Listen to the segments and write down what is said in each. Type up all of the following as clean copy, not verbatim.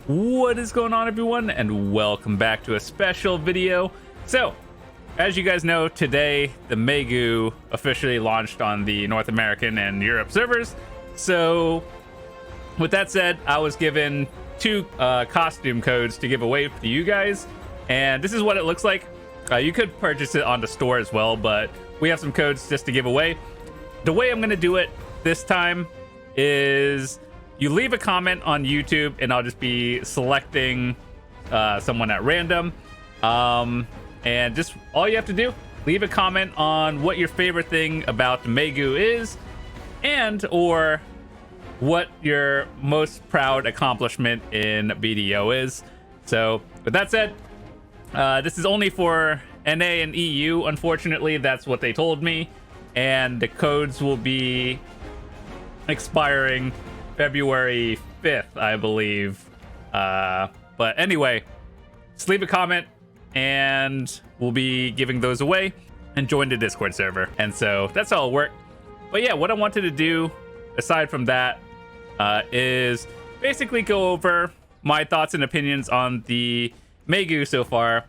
What is going on, everyone, and welcome back to a special video. So, as you guys know, today the Maegu officially launched on the North American and Europe servers. So, with that said, I was given two costume codes to give away to you guys, and this is what it looks like. You could purchase it on the store as well, but we have some codes just to give away. The way I'm going to do it this time is you leave a comment on YouTube, and I'll just be selecting someone at random. And just all you have to do, leave a comment on what your favorite thing about Maegu is, and or what your most proud accomplishment in BDO is. So with that said, this is only for NA and EU. Unfortunately, that's what they told me. And the codes will be expiring February 5th, I believe. But anyway, just leave a comment and we'll be giving those away, and join the Discord server. And so that's how it'll work. But yeah, what I wanted to do aside from that is basically go over my thoughts and opinions on the Maegu so far.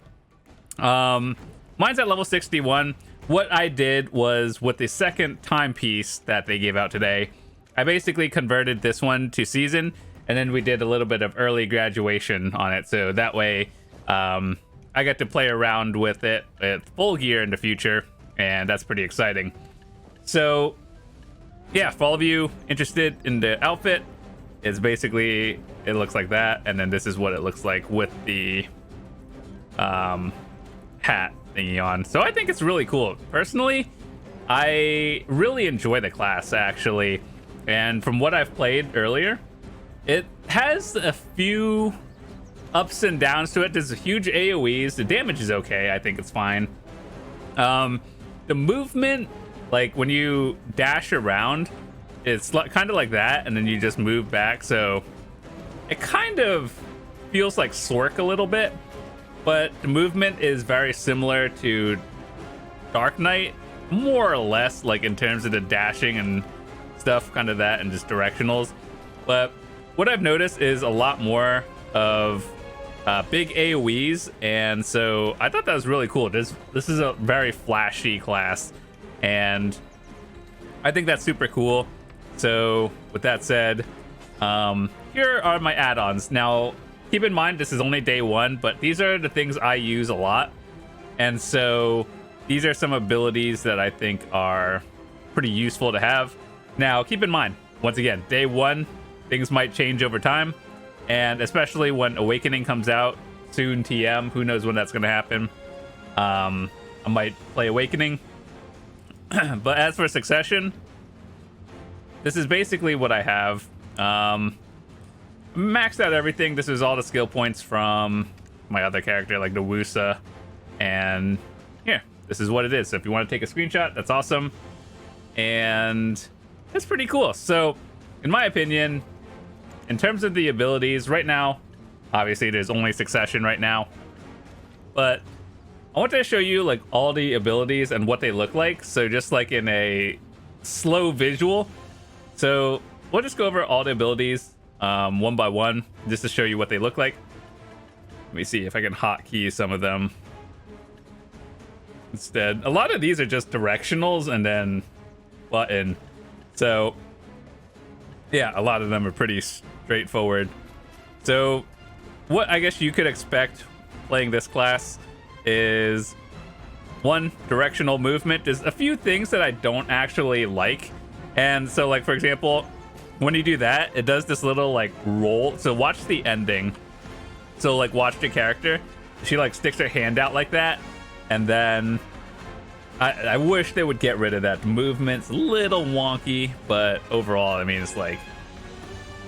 Mine's at level 61. What I did was, with the second timepiece that they gave out today, I basically converted this one to season, and then we did a little bit of early graduation on it. So that way, I get to play around with it at full gear in the future, and that's pretty exciting. So yeah, for all of you interested in the outfit, it's basically, it looks like that, and then this is what it looks like with the hat thingy on. So I think it's really cool. Personally, I really enjoy the class, actually. And from what I've played earlier, it has a few ups and downs to it. There's a huge AoEs. The damage is okay. I think it's fine. The movement, like when you dash around, it's kind of like that, and then you just move back. So it kind of feels like Sork a little bit, but the movement is very similar to Dark Knight, more or less, like in terms of the dashing and stuff, kind of that, and just directionals. But what I've noticed is a lot more of big AoEs, and so I thought that was really cool. This is a very flashy class, and I think that's super cool. So with that said, here are my add-ons. Now keep in mind, this is only day one, but these are the things I use a lot, and so these are some abilities that I think are pretty useful to have. Now keep in mind, once again, day one, things might change over time, and especially when Awakening comes out soon, TM, who knows when that's going to happen. I might play Awakening. But as for Succession, this is basically what I have. Maxed out everything. This is all the skill points from my other character, like the Wusa. And here, this is what it is. So if you want to take a screenshot, that's awesome. And it's pretty cool. So in my opinion, in terms of the abilities right now, obviously there's only Succession right now, but I want to show you like all the abilities and what they look like. So just like in a slow visual. So we'll just go over all the abilities one by one, just to show you what they look like. Let me see if I can hotkey some of them instead. A lot of these are just directionals and then button. So yeah, a lot of them are pretty straightforward. So what I guess you could expect playing this class is, one, directional movement. There's a few things that I don't actually like. And so like, for example, when you do that, it does this little like roll. So watch the ending. So like watch the character. She like sticks her hand out like that. And then I wish they would get rid of that. The movement's a little wonky, but overall, I mean, it's like,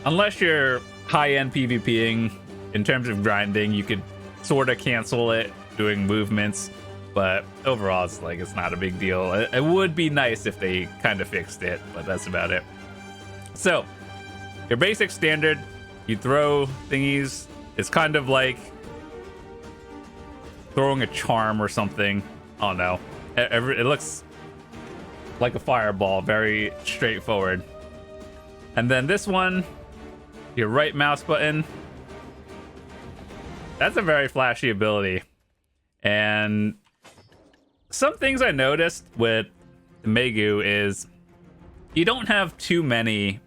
unless you're high-end PvPing, in terms of grinding, you could sort of cancel it doing movements, but overall, it's like, it's not a big deal. It would be nice if they kind of fixed it, but that's about it. So, your basic standard, you throw thingies. It's kind of like throwing a charm or something. I don't know. It looks like a fireball, very straightforward. And then this one, your right mouse button, that's a very flashy ability. And some things I noticed with the Maegu is you don't have too many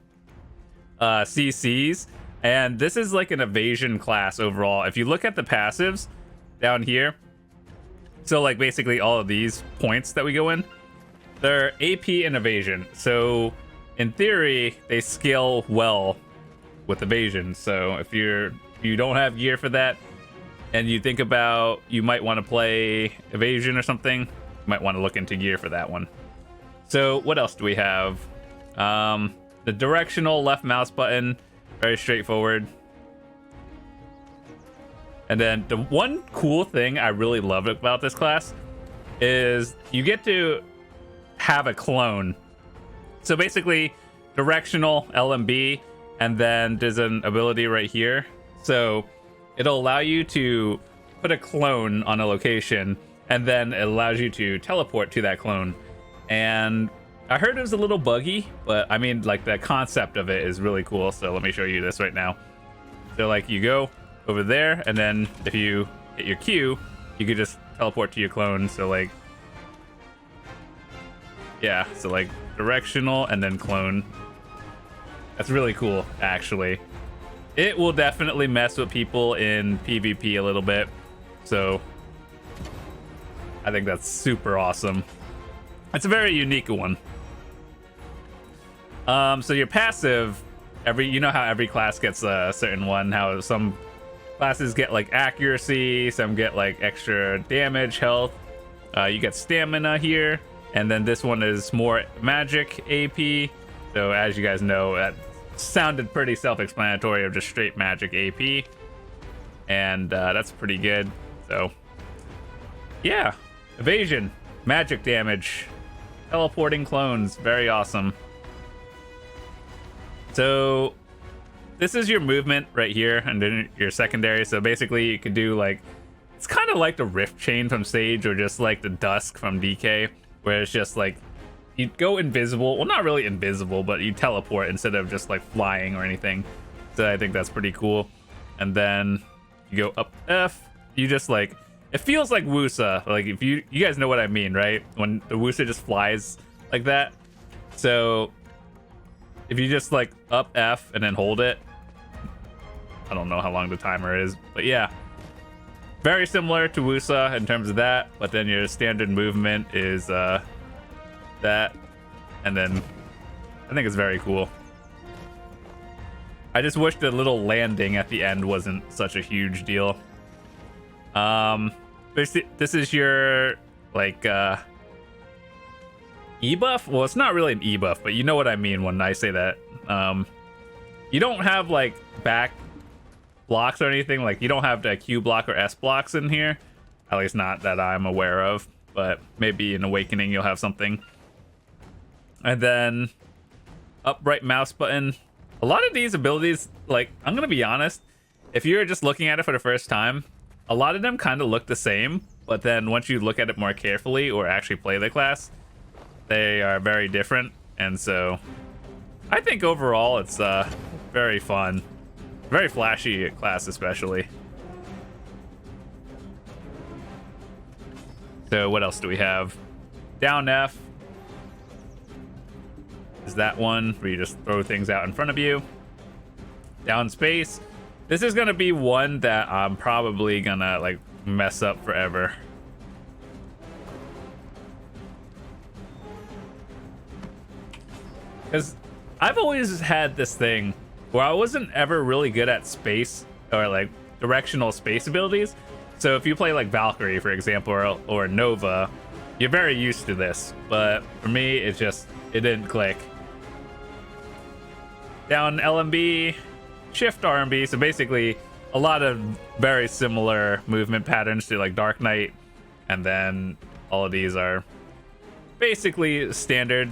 CCs, and this is like an evasion class overall. If you look at the passives down here, so like basically all of these points that we go in, they're AP and evasion. So in theory, they scale well with evasion. So if you don't have gear for that, and you think about you might want to play evasion or something, you might want to look into gear for that one. So what else do we have? The directional left mouse button, very straightforward. And then the one cool thing I really love about this class is you get to have a clone. So basically directional LMB, and then there's an ability right here. So it'll allow you to put a clone on a location, and then it allows you to teleport to that clone. And I heard it was a little buggy, but I mean, like, the concept of it is really cool. So let me show you this right now. So like you go over there, and then if you hit your Q, you could just teleport to your clone. So like, yeah, so like directional and then clone. That's really cool, actually. It will definitely mess with people in PvP a little bit. So I think that's super awesome. It's a very unique one. So your passive, you know how every class gets a certain one, how some classes get like accuracy, some get like extra damage, health. You get stamina here, and then this one is more magic AP. So as you guys know, that sounded pretty self-explanatory of just straight magic AP, and that's pretty good. So yeah, evasion, magic damage, teleporting clones, very awesome. So this is your movement right here, and then your secondary. So basically you could do like, it's kind of like the Rift Chain from Sage, or just like the Dusk from DK, where it's just like you go invisible. Well, not really invisible, but you teleport instead of just like flying or anything. So I think that's pretty cool. And then you go up F. You just like, it feels like Wusa. Like, if you guys know what I mean, right? When the Wusa just flies like that. So if you just like up F and then hold it, I don't know how long the timer is, but yeah, very similar to Wusa in terms of that. But then your standard movement is that, and then I think it's very cool. I just wish the little landing at the end wasn't such a huge deal. This is your like E-buff. Well, it's not really an E-buff, but you know what I mean when I say that. You don't have like back blocks or anything. Like, you don't have the Q block or S blocks in here, at least not that I'm aware of, but maybe in Awakening you'll have something. And then up right mouse button. A lot of these abilities, like, I'm gonna be honest, if you're just looking at it for the first time, a lot of them kind of look the same, but then once you look at it more carefully or actually play the class, they are very different. And so I think overall it's very fun, very flashy class especially. So what else do we have? Down F is that one where you just throw things out in front of you. Down space, this is gonna be one that I'm probably gonna like mess up forever. Because I've always had this thing where I wasn't ever really good at space or like directional space abilities. So if you play like Valkyrie, for example, or Nova, you're very used to this. But for me, it didn't click. Down LMB, shift RMB. So basically a lot of very similar movement patterns to like Dark Knight. And then all of these are basically standard.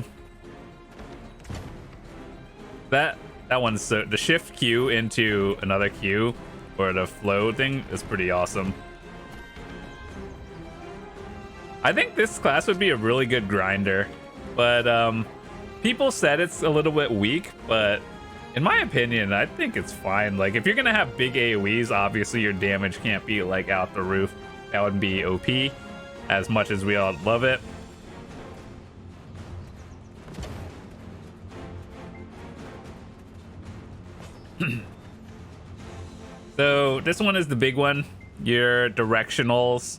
That one's so the shift Q into another Q, or the flow thing, is pretty awesome. I think this class would be a really good grinder, but people said it's a little bit weak, but In my opinion, I think it's fine. Like, if you're gonna have big AoEs, obviously your damage can't be like out the roof. That would be OP, as much as we all love it. So this one is the big one, your directionals.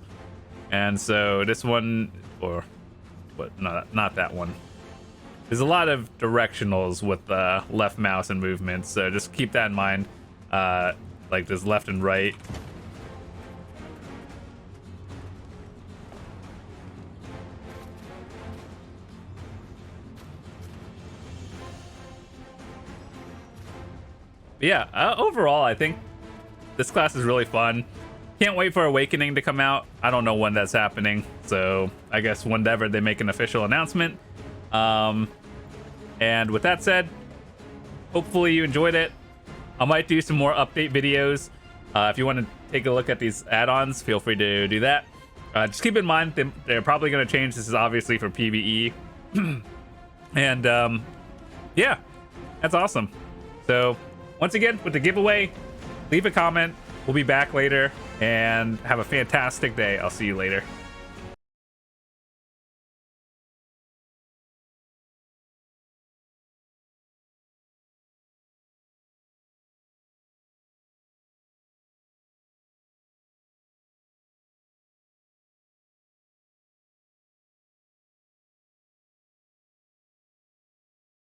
And so this one, or what, not that one. There's a lot of directionals with the left mouse and movements, so just keep that in mind. Like there's left and right. But yeah, overall, I think this class is really fun. Can't wait for Awakening to come out. I don't know when that's happening, so I guess whenever they make an official announcement. And with that said, hopefully you enjoyed it. I might do some more update videos. If you want to take a look at these add-ons, feel free to do that. Just keep in mind they're probably going to change. This is obviously for PvE. And yeah, that's awesome. So once again, with the giveaway, leave a comment. We'll be back later, and have a fantastic day. I'll see you later.